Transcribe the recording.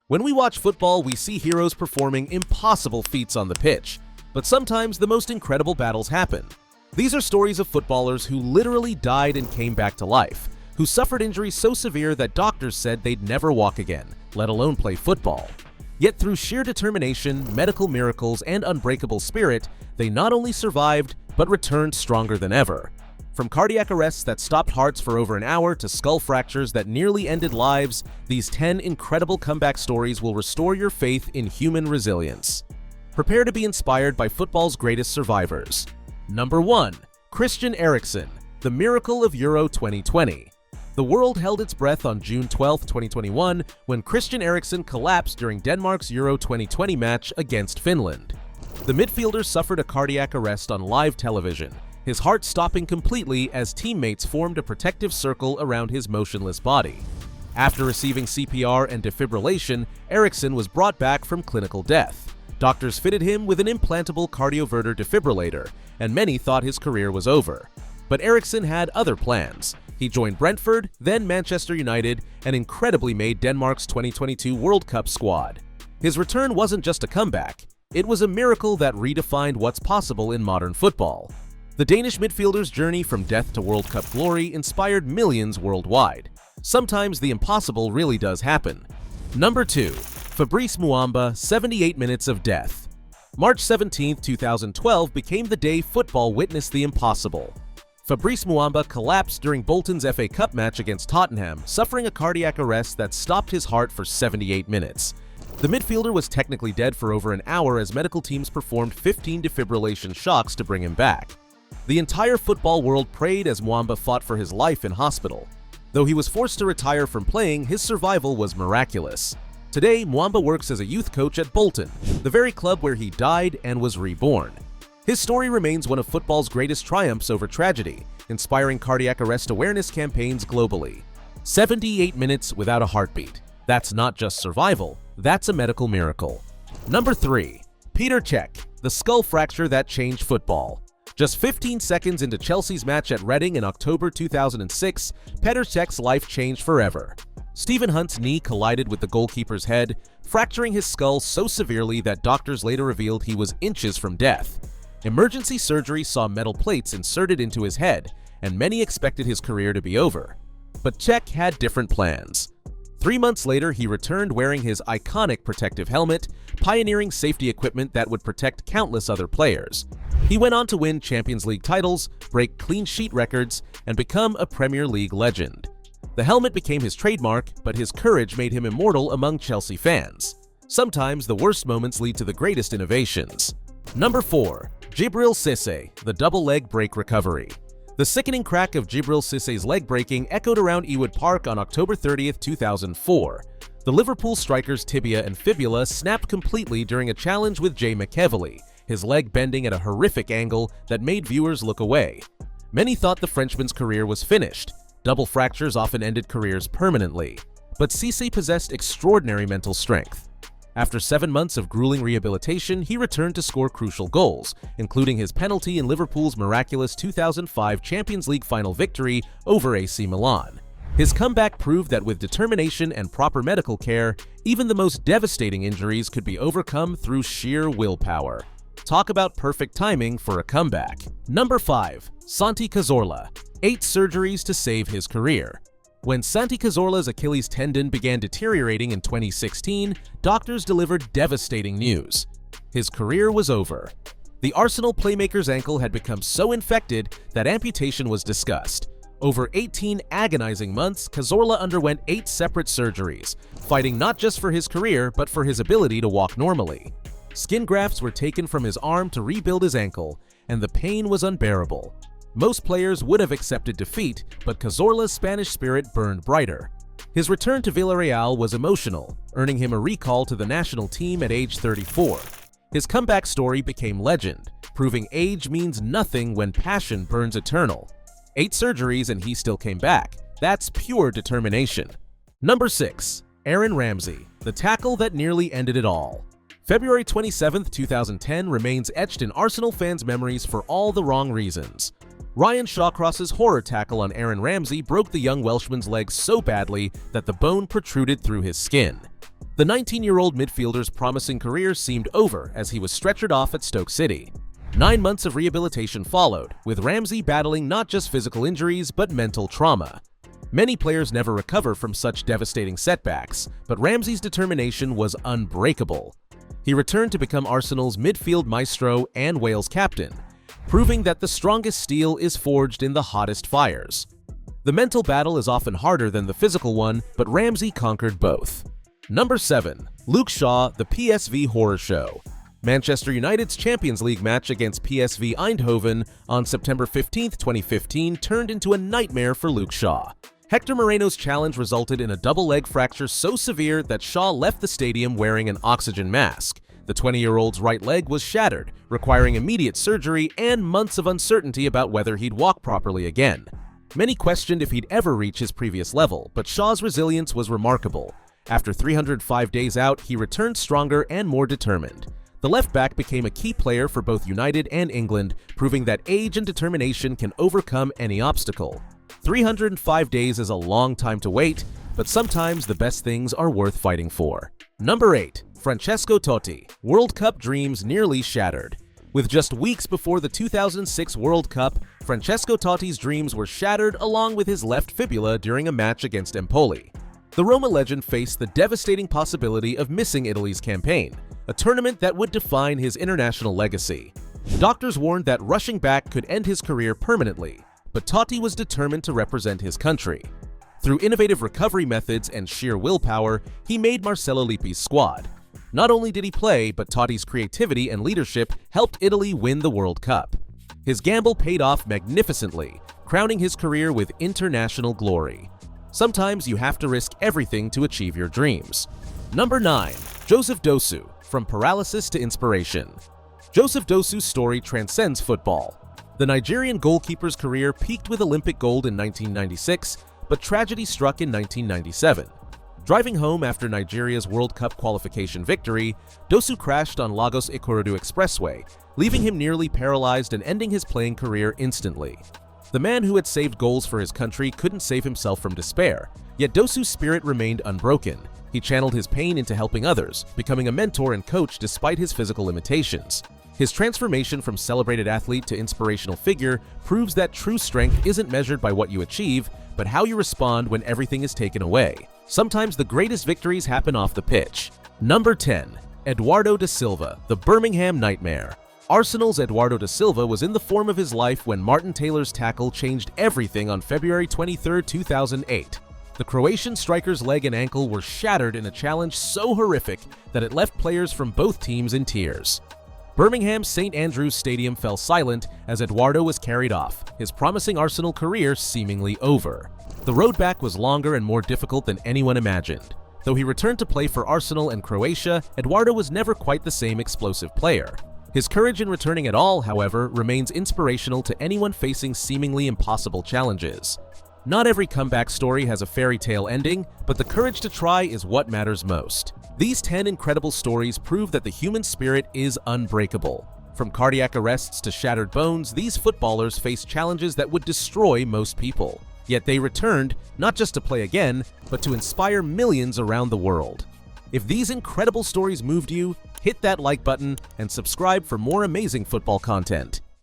When we watch football, we see heroes performing impossible feats on the pitch, but sometimes the most incredible battles happen. These are stories of footballers who literally died and came back to life, who suffered injuries so severe that doctors said they'd never walk again, let alone play football. Yet through sheer determination, medical miracles, and unbreakable spirit, they not only survived, but returned stronger than ever. From cardiac arrests that stopped hearts for over an hour to skull fractures that nearly ended lives, these 10 incredible comeback stories will restore your faith in human resilience. Prepare to be inspired by football's greatest survivors. Number 1. Christian Eriksen, the miracle of Euro 2020. The world held its breath on June 12, 2021, when Christian Eriksen collapsed during Denmark's Euro 2020 match against Finland. The midfielder suffered a cardiac arrest on live television, his heart stopping completely as teammates formed a protective circle around his motionless body. After receiving CPR and defibrillation, Eriksen was brought back from clinical death. Doctors fitted him with an implantable cardioverter defibrillator, and many thought his career was over. But Eriksen had other plans. He joined Brentford, then Manchester United, and incredibly made Denmark's 2022 World Cup squad. His return wasn't just a comeback, it was a miracle that redefined what's possible in modern football. The Danish midfielder's journey from death to World Cup glory inspired millions worldwide. Sometimes the impossible really does happen. Number 2. Fabrice Muamba, 78 minutes of death. March 17, 2012 became the day football witnessed the impossible. Fabrice Muamba collapsed during Bolton's FA Cup match against Tottenham, suffering a cardiac arrest that stopped his heart for 78 minutes. The midfielder was technically dead for over an hour as medical teams performed 15 defibrillation shocks to bring him back. The entire football world prayed as Muamba fought for his life in hospital. Though he was forced to retire from playing, his survival was miraculous. Today, Muamba works as a youth coach at Bolton, the very club where he died and was reborn. His story remains one of football's greatest triumphs over tragedy, inspiring cardiac arrest awareness campaigns globally. 78 minutes without a heartbeat. That's not just survival, that's a medical miracle. Number 3. Petr Čech, the skull fracture that changed football. Just 15 seconds into Chelsea's match at Reading in October 2006, Petr Čech's life changed forever. Stephen Hunt's knee collided with the goalkeeper's head, fracturing his skull so severely that doctors later revealed he was inches from death. Emergency surgery saw metal plates inserted into his head, and many expected his career to be over. But Cech had different plans. 3 months later, he returned wearing his iconic protective helmet, pioneering safety equipment that would protect countless other players. He went on to win Champions League titles, break clean sheet records, and become a Premier League legend. The helmet became his trademark, but his courage made him immortal among Chelsea fans. Sometimes the worst moments lead to the greatest innovations. Number 4. Djibril Cissé, the double leg break recovery. The sickening crack of Djibril Cissé's leg breaking echoed around Ewood Park on October 30, 2004. The Liverpool striker's tibia and fibula snapped completely during a challenge with Jay McEvely, his leg bending at a horrific angle that made viewers look away. Many thought the Frenchman's career was finished. Double fractures often ended careers permanently. But Cissé possessed extraordinary mental strength. After 7 months of grueling rehabilitation, he returned to score crucial goals, including his penalty in Liverpool's miraculous 2005 Champions League final victory over AC Milan. His comeback proved that with determination and proper medical care, even the most devastating injuries could be overcome through sheer willpower. Talk about perfect timing for a comeback. Number 5. Santi Cazorla, 8 surgeries to save his career. When Santi Cazorla's Achilles tendon began deteriorating in 2016, doctors delivered devastating news. His career was over. The Arsenal playmaker's ankle had become so infected that amputation was discussed. Over 18 agonizing months, Cazorla underwent 8 separate surgeries, fighting not just for his career but for his ability to walk normally. Skin grafts were taken from his arm to rebuild his ankle, and the pain was unbearable. Most players would have accepted defeat, but Cazorla's Spanish spirit burned brighter. His return to Villarreal was emotional, earning him a recall to the national team at age 34. His comeback story became legend, proving age means nothing when passion burns eternal. 8 surgeries and he still came back. That's pure determination. Number 6. Aaron Ramsey, the tackle that nearly ended it all. February 27, 2010 remains etched in Arsenal fans' memories for all the wrong reasons. Ryan Shawcross's horror tackle on Aaron Ramsey broke the young Welshman's leg so badly that the bone protruded through his skin. The 19-year-old midfielder's promising career seemed over as he was stretchered off at Stoke City. 9 months of rehabilitation followed, with Ramsey battling not just physical injuries but mental trauma. Many players never recover from such devastating setbacks, but Ramsey's determination was unbreakable. He returned to become Arsenal's midfield maestro and Wales captain, proving that the strongest steel is forged in the hottest fires. The mental battle is often harder than the physical one, but Ramsey conquered both. Number 7. Luke Shaw, the PSV horror show. Manchester United's Champions League match against PSV Eindhoven on September 15, 2015 turned into a nightmare for Luke Shaw. Hector Moreno's challenge resulted in a double leg fracture so severe that Shaw left the stadium wearing an oxygen mask. The 20-year-old's right leg was shattered, requiring immediate surgery and months of uncertainty about whether he'd walk properly again. Many questioned if he'd ever reach his previous level, but Shaw's resilience was remarkable. After 305 days out, he returned stronger and more determined. The left back became a key player for both United and England, proving that age and determination can overcome any obstacle. 305 days is a long time to wait, but sometimes the best things are worth fighting for. Number 8. Francesco Totti, World Cup dreams nearly shattered. With just weeks before the 2006 World Cup, Francesco Totti's dreams were shattered along with his left fibula during a match against Empoli. The Roma legend faced the devastating possibility of missing Italy's campaign, a tournament that would define his international legacy. Doctors warned that rushing back could end his career permanently, but Totti was determined to represent his country. Through innovative recovery methods and sheer willpower, he made Marcello Lippi's squad. Not only did he play, but Totti's creativity and leadership helped Italy win the World Cup. His gamble paid off magnificently, crowning his career with international glory. Sometimes you have to risk everything to achieve your dreams. Number 9. Joseph Dosu, from paralysis to inspiration. Joseph Dosu's story transcends football. The Nigerian goalkeeper's career peaked with Olympic gold in 1996, but tragedy struck in 1997. Driving home after Nigeria's World Cup qualification victory, Dosu crashed on Lagos Ikorodu Expressway, leaving him nearly paralyzed and ending his playing career instantly. The man who had saved goals for his country couldn't save himself from despair, yet Dosu's spirit remained unbroken. He channeled his pain into helping others, becoming a mentor and coach despite his physical limitations. His transformation from celebrated athlete to inspirational figure proves that true strength isn't measured by what you achieve, but how you respond when everything is taken away. Sometimes the greatest victories happen off the pitch. Number 10. Eduardo da Silva, the Birmingham Nightmare. Arsenal's Eduardo da Silva was in the form of his life when Martin Taylor's tackle changed everything on February 23, 2008. The Croatian striker's leg and ankle were shattered in a challenge so horrific that it left players from both teams in tears. Birmingham's St. Andrew's Stadium fell silent as Eduardo was carried off, his promising Arsenal career seemingly over. The road back was longer and more difficult than anyone imagined. Though he returned to play for Arsenal and Croatia, Eduardo was never quite the same explosive player. His courage in returning at all, however, remains inspirational to anyone facing seemingly impossible challenges. Not every comeback story has a fairy tale ending, but the courage to try is what matters most. These 10 incredible stories prove that the human spirit is unbreakable. From cardiac arrests to shattered bones, these footballers faced challenges that would destroy most people. Yet they returned, not just to play again, but to inspire millions around the world. If these incredible stories moved you, hit that like button and subscribe for more amazing football content.